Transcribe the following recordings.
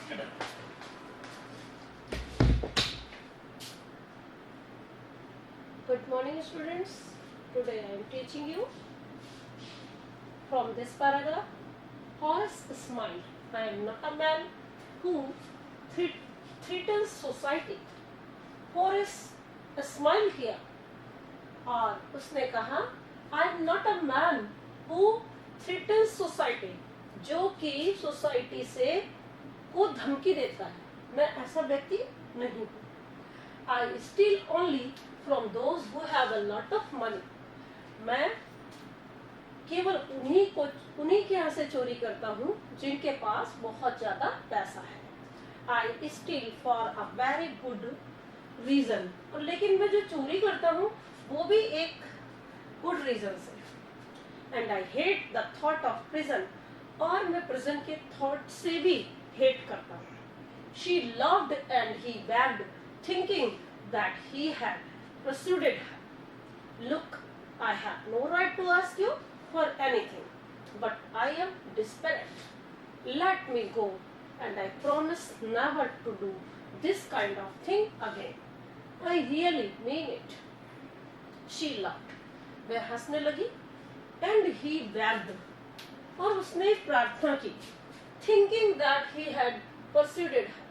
Good morning, students. Today I am teaching you from this paragraph. Horace smiled. I am not a man who threatens society. Horace smiled here. और उसने कहा I am not a man who threatens society. जो कि society से को धमकी देता है, मैं ऐसा व्यक्ति नहीं हूँ. I steal only from those who have a lot of money. मैं केवल उन्हीं के यहाँ से चोरी करता हूँ जिनके पास बहुत ज्यादा पैसा है. I steal for a very good reason. और लेकिन मैं जो चोरी करता हूँ वो भी एक good reason से. And I hate the thought of prison. और मैं prison के thought से भी hate करता हूँ. She laughed and he begged, thinking that he had persuaded her. Look, I have no right to ask you for anything, but I am desperate. Let me go, and I promise never to do this kind of thing again. I really mean it. She laughed. वह हंसने लगी. And he begged. और उसने प्रार्थना की. Thinking that he had persuaded her.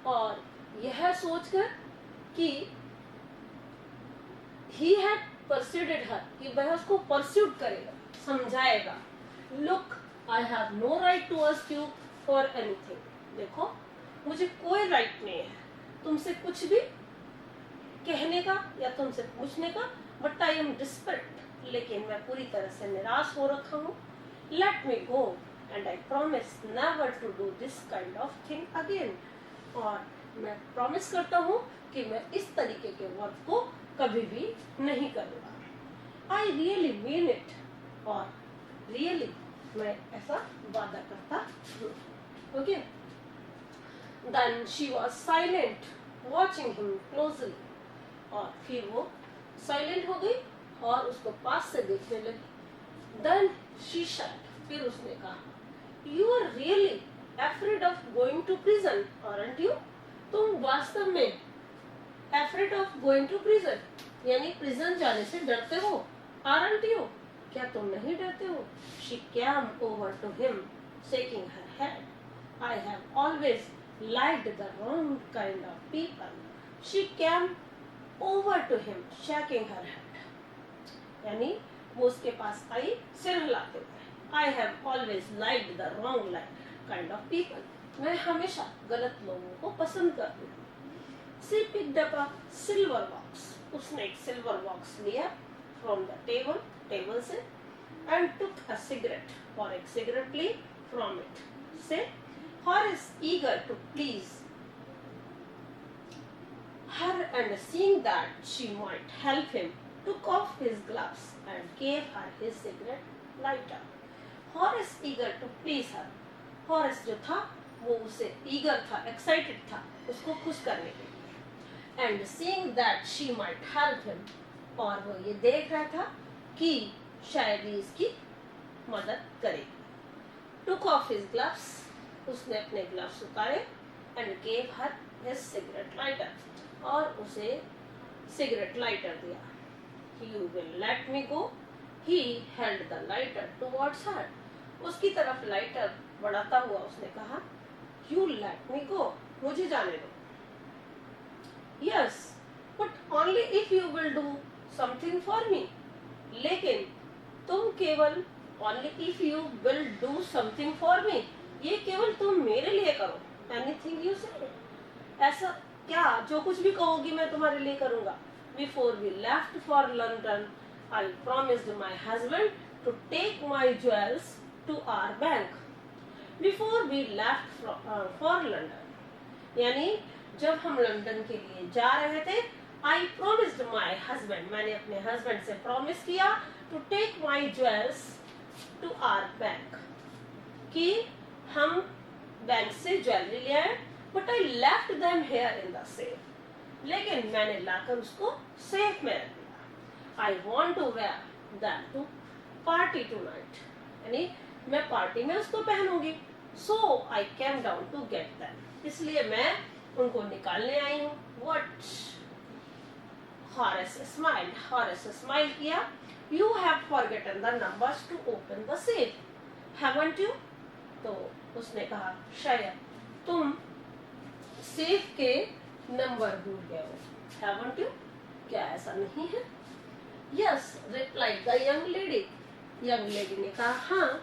और यह सोचकर कि he had persuaded her, कि वह उसको परस्यूट करेगा, समझाएगा. Look, I have no right to ask you for anything. देखो, मुझे कोई राइट नहीं है तुमसे कुछ भी कहने का या तुमसे पूछने का. But I am desperate. लेकिन मैं पूरी तरह से निराश हो रखा हूँ. Let me go, and I promise never to do this kind of thing again. और मैं प्रॉमिस करता हूँ कि मैं इस तरीके के वर्क को कभी भी नहीं करूँगा. I really mean it. और really मैं ऐसा वादा करता हूँ. Okay. Then she was silent, watching him closely. और फिर वो साइलेंट हो गई और उसको पास से देखने लगी. Then she said, फिर उसने कहा, You are really afraid of going to prison, aren't you? तुम वास्तव में afraid of going to prison, यानी prison जाने से डरते हो. Aren't you? क्या तुम नहीं डरते हो? She came over to him, shaking her head. I have always liked the wrong kind of people. She came over to him, shaking her head. यानी वो उसके पास आई सिर हिलाते हुए. I have always liked the wrong kind of people. मैं हमेशा गलत लोगों को पसंद करती हूँ. She picked up a silver box. उसने एक silver box लिया from the table से, and took a cigarette और एक cigarette ली from it से. Horace, eager to please her and seeing that she might help him, took off his gloves and gave her his cigarette lighter. Horace, eager to please her. Horace जो था वो उसे eager था, excited था उसको खुश करने के लिए. And seeing that she might help him, और वो ये देख रहा था कि शायद ही इसकी मदद करेगी. Took off his gloves, उसने अपने ग्लव्स उतारे. And gave her his cigarette lighter, और उसे cigarette lighter दिया. You will let me go. He held the lighter towards her. उसकी तरफ लाइटर बढ़ाता हुआ उसने कहा, You let me go. मुझे जाने दो. Yes, but only if you will do something for me. लेकिन तुम केवल only if you will do something for me. ये केवल तुम मेरे लिए करो. Anything you say. ऐसा क्या जो कुछ भी कहोगी मैं तुम्हारे लिए करूँगा. Before we left for London, I promised my husband to take my jewels to our bank. Before we left for London, यानी जब हम लंदन के लिए जा रहे थे, I promised my husband, मैंने अपने husband से promise किया to take my jewels to our bank, कि हम बैंक से ज्वेलरी ले आए. But I left them here in the safe. लेकिन मैंने लाकर उसको सेफ में रख दिया. I want to wear them to party tonight. यानी मैं पार्टी में उसको पहनूंगी. So I came down to get them. इसलिए मैं उनको निकालने आई हूँ. What? Horace smiled. Horace smile किया. You have forgotten the numbers to open the safe, haven't you? तो उसने कहा शायद तुम सेफ के नंबर भूल गए हो. Haven't you? क्या ऐसा नहीं है? Yes, replied the young lady. Young lady ने कहा हाँ.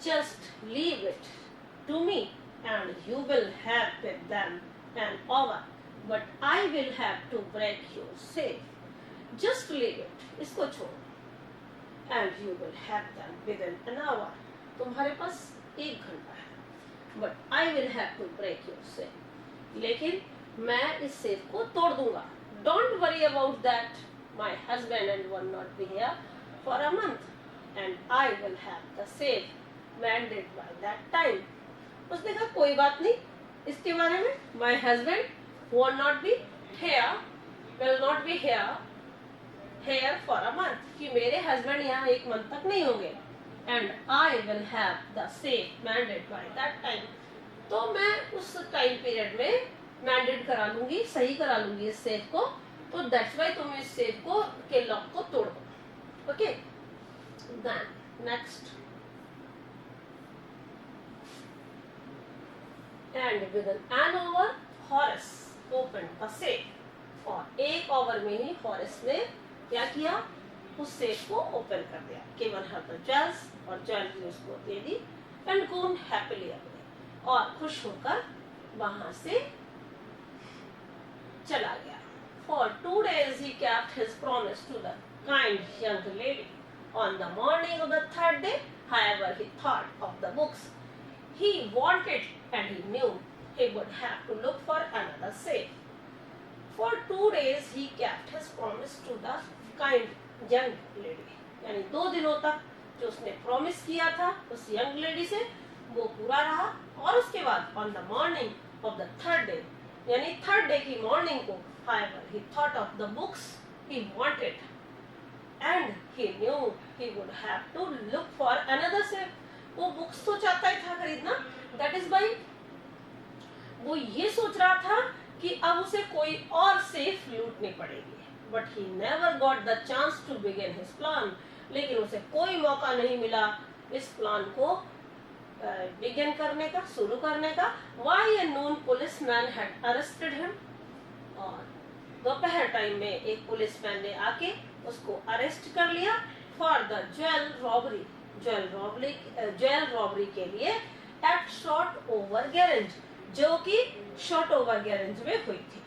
Just leave it to me and you will have with them an hour, but I will have to break your safe. Just leave it. इसको छोड़ो. And you will have them within an hour. तुम्हारे पास 1 घंटा है. But I will have to break your safe. लेकिन मैं इस safe को तोड़ दूंगा. Don't worry about that. My husband and will not be here for a month, and I will have the safe mended by that time. उसने कहा कोई बात नहीं इसके बारे में. My husband will not be here for a month. कि मेरे husband यहाँ 1 month तक नहीं होंगे. And I will have the safe mended by that time. तो मैं उस टाइम पीरियड में मैंडेट करा लूंगी, सही करा लूंगी इस सेफ को. तो दैट्स वाई तुम इस सेफ को के लॉक को तोड़ दो. Okay. Then next. And with an hour hours open the safe. और 1 आवर में ही हॉरेस ने क्या किया, उस सेफ को ओपन कर दिया. गिवन हर द ज्वेल्स, और ज्वेलरी उसको दे दी. एंड गॉन हैप्पीली अवे, और खुश होकर वहां से चला गया. For 2 days he kept his promise to the kind young lady. On the morning of the 3rd day, however, he thought of the books he wanted, and he knew he would have to look for another safe. For 2 days he kept his promise to the kind young lady. यानी 2 दिनों तक जो उसने promise किया था उस young lady से, वो पूरा रहा. और उसके बाद on the morning of the 3rd day, यानी 3rd डे की मॉर्निंग को, however, he thought of the books he wanted, and he knew he would have to look for another safe. वो बुक्स तो चाहता ही था खरीदना. That is why वो ये सोच रहा था कि अब उसे कोई और सेफ लूटनी पड़ेगी. But he never got the chance to begin his plan. लेकिन उसे कोई मौका नहीं मिला इस प्लान को बिगिन करने का, शुरू करने का. Why a known policeman had arrested him. और दोपहर टाइम में एक पुलिसमैन ने आके उसको अरेस्ट कर लिया फॉर द ज्वेल रॉबरी के लिए एट शॉर्ट ओवर गैरेज, जो कि शॉर्ट ओवर गैरेज में हुई थी.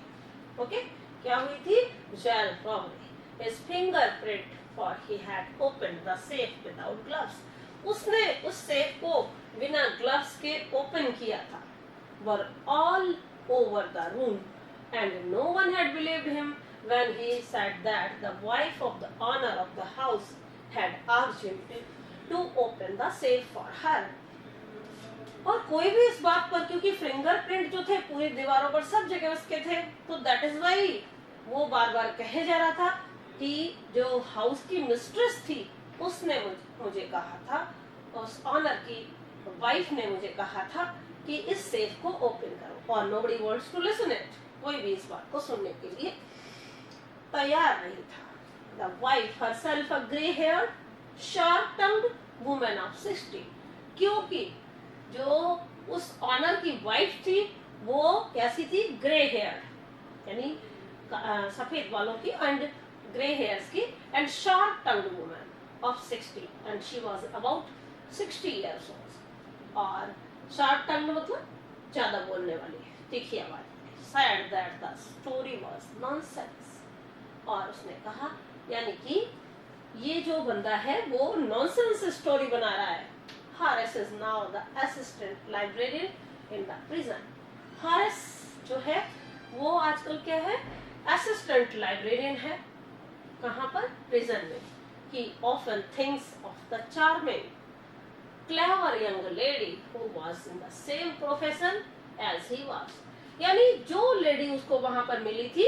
ओके. क्या हुई थी? Jewel robbery. His fingerprint for he had opened the safe without gloves. उसने उस सेफ को बिना ग्लव्स के ओपन किया था. Were all over the room, and no one had believed him when he said that the wife of the owner of the house had asked him to open the safe for her. और कोई भी इस बात पर, क्योंकि fingerprint जो थे पूरी दीवारों पर सब जगह उसके थे, तो दैट इज वाई वो बार बार कहे जा रहा था कि जो हाउस की मिस्ट्रेस थी उसने मुझे कहा था, उस ऑनर की वाइफ ने मुझे कहा था कि इस सेफ को ओपन करो. और nobody wants to listen it. कोई भी इस बात को सुनने के लिए तैयार नहीं था. The wife herself a grey-haired, sharp-tongued woman of 60. क्योंकि जो उस ऑनर की वाइफ थी वो कैसी थी? ग्रे हेयर, यानी सफेद बालों की, एंड ग्रे हेयर्स की, and sharp-tongued woman of 60, and she was about 60 years old. और sharp-tongued मतलब ज्यादा बोलने वाली, तीखी आवाज. Said that the story was nonsense. और उसने कहा यानी कि ये जो बंदा है वो नॉनसेंस स्टोरी बना रहा है. Horace is now the assistant librarian in the prison. Horace जो है वो आजकल क्या है? असिस्टेंट लाइब्रेरियन है. कहाँ पर? प्रिजन में. He often thinks of the charming, clever young lady who was in the same profession as he was. यानी जो लेडी उसको वहां पर मिली थी,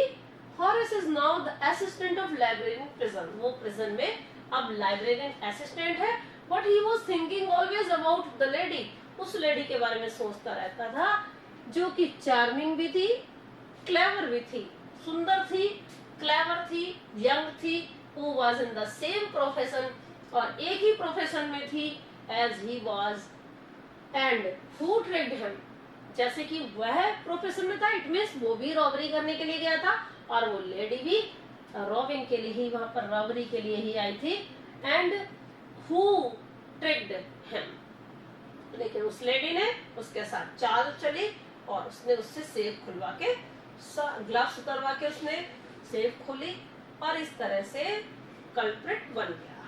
Horace is now the assistant of librarian prison. वो प्रिजन में अब लाइब्रेरियन असिस्टेंट है. But he was thinking always about the lady उस लेडी के बारे में सोचता रहता था जो कि चार्मिंग भी थी, क्लेवर भी थी, सुंदर थी, क्लेवर थी, यंग थी, who was in the same profession, और एक ही प्रोफेशन में थी as he was, and who tricked him, जैसे कि वह प्रोफेशन में था, इट मीन्स वो भी रॉबरी करने के लिए गया था और वो लेडी भी रॉबिंग के लिए ही वहां पर रॉबरी के लिए ही आई थी, एंड हु ट्रिक्ड हिम, लेकिन उस लेडी ने उसके साथ चाल चली और उसने उससे सेफ खुलवा के, ग्लव्स उतरवा के उसने सेफ खोली और इस तरह से कल्प्रिट बन गया।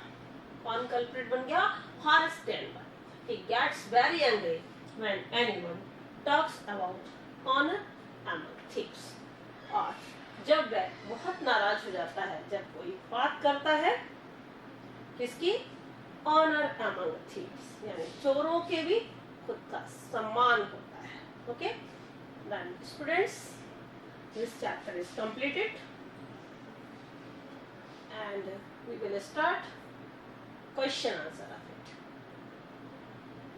कौन कल्प्रिट बन गया? Horace Steinberg. He gets very angry when anyone talks about honor among thieves, और जब वह बहुत नाराज हो जाता है जब कोई बात करता है किसकी? ऑनर among thieves, यानी चोरों के भी खुद का सम्मान होता है। Okay, then students, this chapter is completed and we will start question answer of it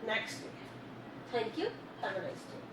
next week. Thank you. Have a nice day.